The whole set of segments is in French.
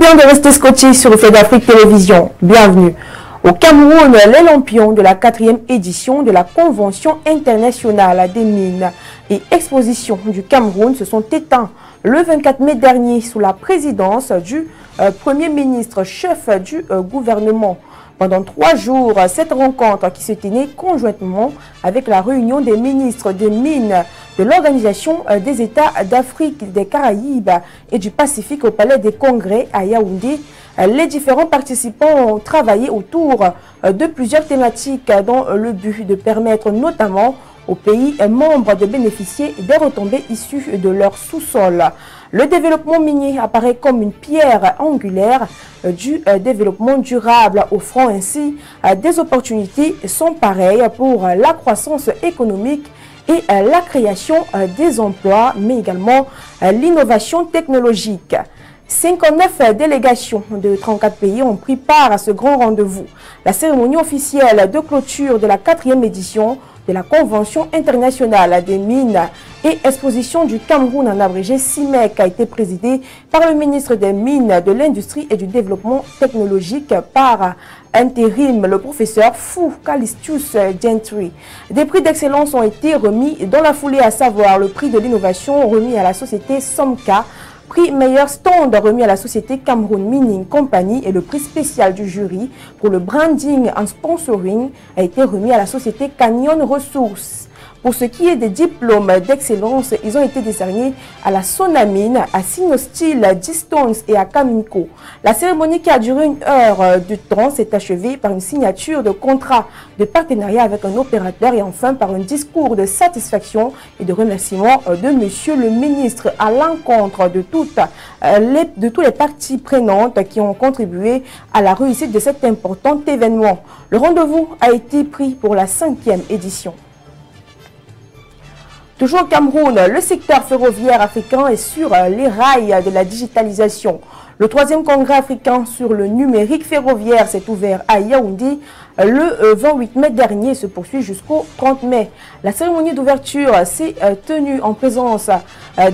bien de rester scotché sur le fait d'Afrique Télévision. Bienvenue. Au Cameroun, les lampions de la 4e édition de la Convention internationale des mines et expositions du Cameroun se sont éteints le 24 mai dernier sous la présidence du Premier ministre, chef du gouvernement. Pendant 3 jours, cette rencontre qui se tenait conjointement avec la réunion des ministres des Mines de l'Organisation des États d'Afrique, des Caraïbes et du Pacifique au Palais des Congrès à Yaoundé, les différents participants ont travaillé autour de plusieurs thématiques dans le but de permettre notamment aux pays membres de bénéficier des retombées issues de leur sous-sol. Le développement minier apparaît comme une pierre angulaire du développement durable, offrant ainsi des opportunités sans pareilles pour la croissance économique et la création des emplois, mais également l'innovation technologique. 59 délégations de 34 pays ont pris part à ce grand rendez-vous. La cérémonie officielle de clôture de la 4e édition de la Convention internationale des mines et exposition du Cameroun en abrégé CIMEC a été présidée par le ministre des Mines, de l'Industrie et du Développement technologique par intérim, le professeur Fou Calistius Gentry. Des prix d'excellence ont été remis dans la foulée, à savoir le prix de l'innovation remis à la société Somca, prix meilleur stand remis à la société Cameroun Mining Company et le prix spécial du jury pour le branding en sponsoring a été remis à la société Canyon Resources. Pour ce qui est des diplômes d'excellence, ils ont été décernés à la Sonamine, à Sinostil, Distance et à Caminco. La cérémonie qui a duré 1 heure de temps s'est achevée par une signature de contrat de partenariat avec un opérateur et enfin par un discours de satisfaction et de remerciement de Monsieur le ministre à l'encontre de tous les parties prenantes qui ont contribué à la réussite de cet important événement. Le rendez-vous a été pris pour la 5e édition. Toujours au Cameroun, le secteur ferroviaire africain est sur les rails de la digitalisation. Le 3e congrès africain sur le numérique ferroviaire s'est ouvert à Yaoundé le 28 mai dernier et se poursuit jusqu'au 30 mai. La cérémonie d'ouverture s'est tenue en présence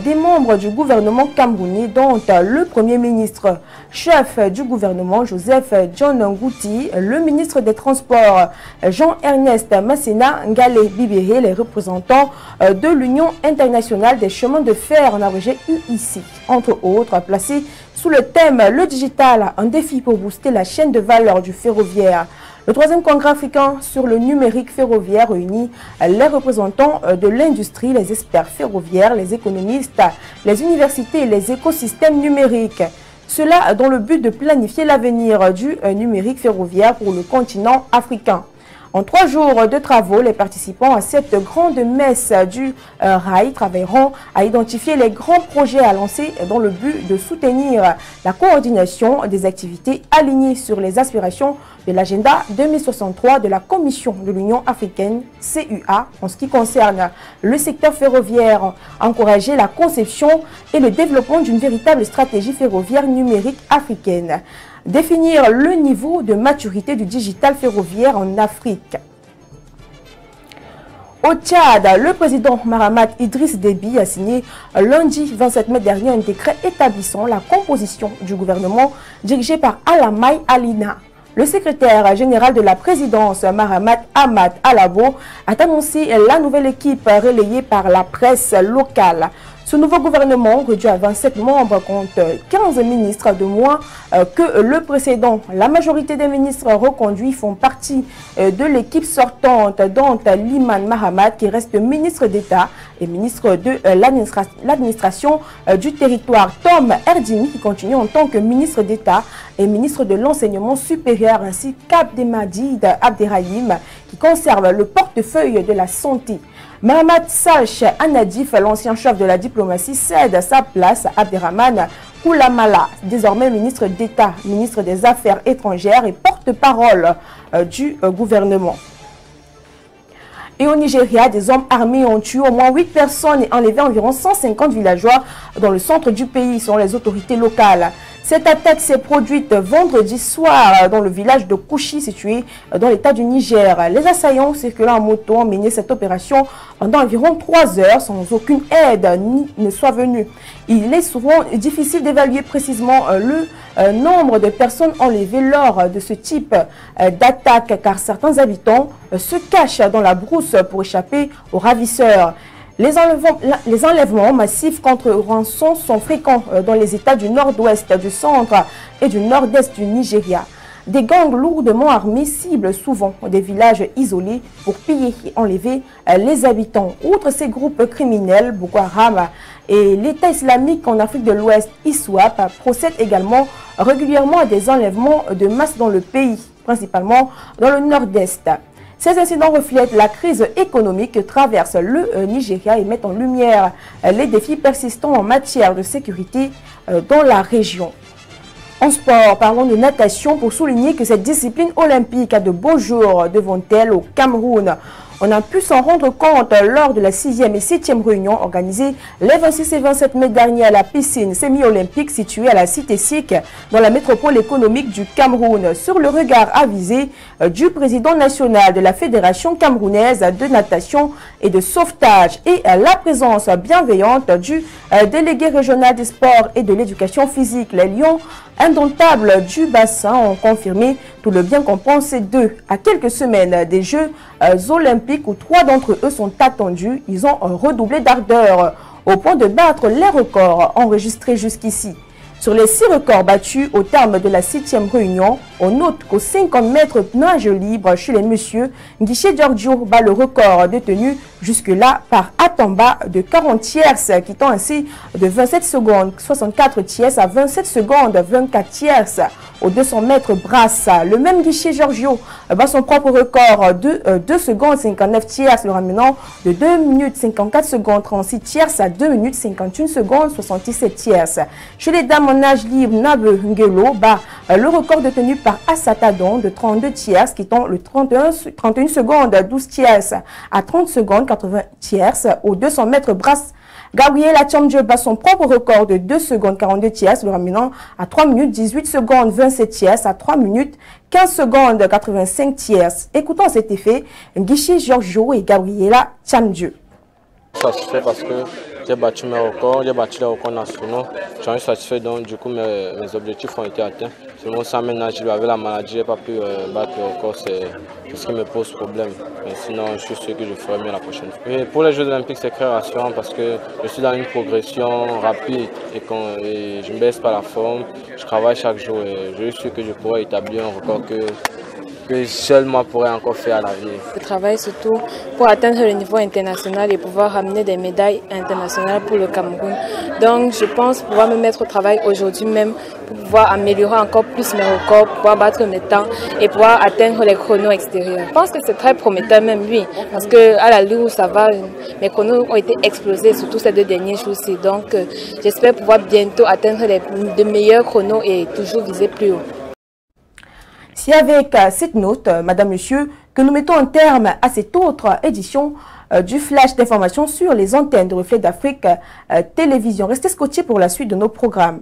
des membres du gouvernement camerounais, dont le Premier ministre, chef du gouvernement Joseph John Ngouti, le ministre des Transports Jean-Ernest Massena Ngale Bibéré, les représentants de l'Union internationale des chemins de fer en abrégé UIC, entre autres, placés sous le thème « Le digital, un défi pour booster la chaîne de valeur du ferroviaire ». Le 3e congrès africain sur le numérique ferroviaire réunit les représentants de l'industrie, les experts ferroviaires, les économistes, les universités et les écosystèmes numériques. Cela dans le but de planifier l'avenir du numérique ferroviaire pour le continent africain. En 3 jours de travaux, les participants à cette grande messe du rail travailleront à identifier les grands projets à lancer dans le but de soutenir la coordination des activités alignées sur les aspirations de l'agenda 2063 de la Commission de l'Union africaine, CUA, en ce qui concerne le secteur ferroviaire, encourager la conception et le développement d'une véritable stratégie ferroviaire numérique africaine. Définir le niveau de maturité du digital ferroviaire en Afrique. Au Tchad, le président Mahamat Idriss Déby a signé lundi 27 mai dernier un décret établissant la composition du gouvernement dirigé par Alamai Alina. Le secrétaire général de la présidence, Mahamat Ahmad Alabo, a annoncé la nouvelle équipe relayée par la presse locale. Ce nouveau gouvernement, réduit à 27 membres, compte 15 ministres de moins que le précédent. La majorité des ministres reconduits font partie de l'équipe sortante, dont Liman Mahamat, qui reste ministre d'État et ministre de l'administration du territoire. Tom Erdimi, qui continue en tant que ministre d'État et ministre de l'enseignement supérieur, ainsi qu'Abdelmadid Abderrahim, qui conserve le portefeuille de la santé. Mahamat Salch Anadif, l'ancien chef de la diplomatie, cède sa place à Abderrahman Koulamala, désormais ministre d'État, ministre des Affaires étrangères et porte-parole du gouvernement. Et au Nigeria, des hommes armés ont tué au moins 8 personnes et enlevé environ 150 villageois dans le centre du pays, selon les autorités locales. Cette attaque s'est produite vendredi soir dans le village de Kouchi, situé dans l'état du Niger. Les assaillants circulant en moto ont mené cette opération pendant environ 3 heures sans aucune aide ne soit venue. Il est souvent difficile d'évaluer précisément le nombre de personnes enlevées lors de ce type d'attaque, car certains habitants se cachent dans la brousse pour échapper aux ravisseurs. Les enlèvements massifs contre rançon sont fréquents dans les États du nord-ouest, du centre et du nord-est du Nigeria. Des gangs lourdement armés ciblent souvent des villages isolés pour piller et enlever les habitants. Outre ces groupes criminels, Boko Haram et l'État islamique en Afrique de l'Ouest, ISWAP, procèdent également régulièrement à des enlèvements de masse dans le pays, principalement dans le nord-est. Ces incidents reflètent la crise économique que traverse le Nigeria et mettent en lumière les défis persistants en matière de sécurité dans la région. En sport, parlons de natation pour souligner que cette discipline olympique a de beaux jours devant elle au Cameroun. On a pu s'en rendre compte lors de la 6e et 7e réunion organisée les 26 et 27 mai dernier à la piscine semi-olympique située à la cité SIC dans la métropole économique du Cameroun. Sur le regard avisé du président national de la Fédération camerounaise de natation et de sauvetage et la présence bienveillante du délégué régional des sports et de l'éducation physique, les Lions indomptables du bassin ont confirmé tout le bien qu'on pensait d'eux. À quelques semaines des Jeux olympiques où 3 d'entre eux sont attendus, ils ont redoublé d'ardeur au point de battre les records enregistrés jusqu'ici. Sur les 6 records battus au terme de la 7e réunion, on note qu'aux 50 mètres nage libre chez les messieurs, Guichet Giorgio bat le record détenu jusque-là par Atamba de 40 tierces, quittant ainsi de 27 secondes 64 tierces à 27 secondes 24 tierces aux 200 mètres brasse. Le même Guichet Giorgio bat son propre record de 2 secondes 59 tierces, le ramenant de 2 minutes 54 secondes 36 tierces à 2 minutes 51 secondes 67 tierces. Chez les dames en nage libre, Nabe Ngelo bat le record détenu par Assatadon de 32 tierces, quittant le 31 secondes 12 tierces à 30 secondes 80 tierces aux 200 mètres brasse. Gabriela Tchamdje bat son propre record de 2 secondes 42 tierces, le ramenant à 3 minutes 18 secondes 27 tierces à 3 minutes 15 secondes 85 tierces. Écoutons cet effet, Guichet Giorgio et Gabriela Tchamdje. Je suis satisfait parce que j'ai battu mes records, j'ai battu les records nationaux. Je suis satisfait, donc du coup mes objectifs ont été atteints. Seulement ça maintenant, avec la maladie, je n'ai pas pu battre le record, c'est ce qui me pose problème. Mais sinon, je suis sûr que je ferai mieux la prochaine fois. Et pour les Jeux olympiques, c'est très rassurant parce que je suis dans une progression rapide et je ne baisse pas la forme. Je travaille chaque jour et je suis sûr que je pourrai établir un record que seul moi pourrais encore faire à l'avenir. Je travaille surtout pour atteindre le niveau international et pouvoir ramener des médailles internationales pour le Cameroun. Donc je pense pouvoir me mettre au travail aujourd'hui même pour pouvoir améliorer encore plus mes records, pouvoir battre mes temps et pouvoir atteindre les chronos extérieurs. Je pense que c'est très prometteur même oui, parce qu'à l'allure où ça va, mes chronos ont été explosés, surtout ces 2 derniers jours-ci. Donc j'espère pouvoir bientôt atteindre de meilleurs chronos et toujours viser plus haut. C'est avec cette note, Madame, Monsieur, que nous mettons un terme à cette autre édition du flash d'information sur les antennes de Reflet d'Afrique Télévision. Restez scotchés pour la suite de nos programmes.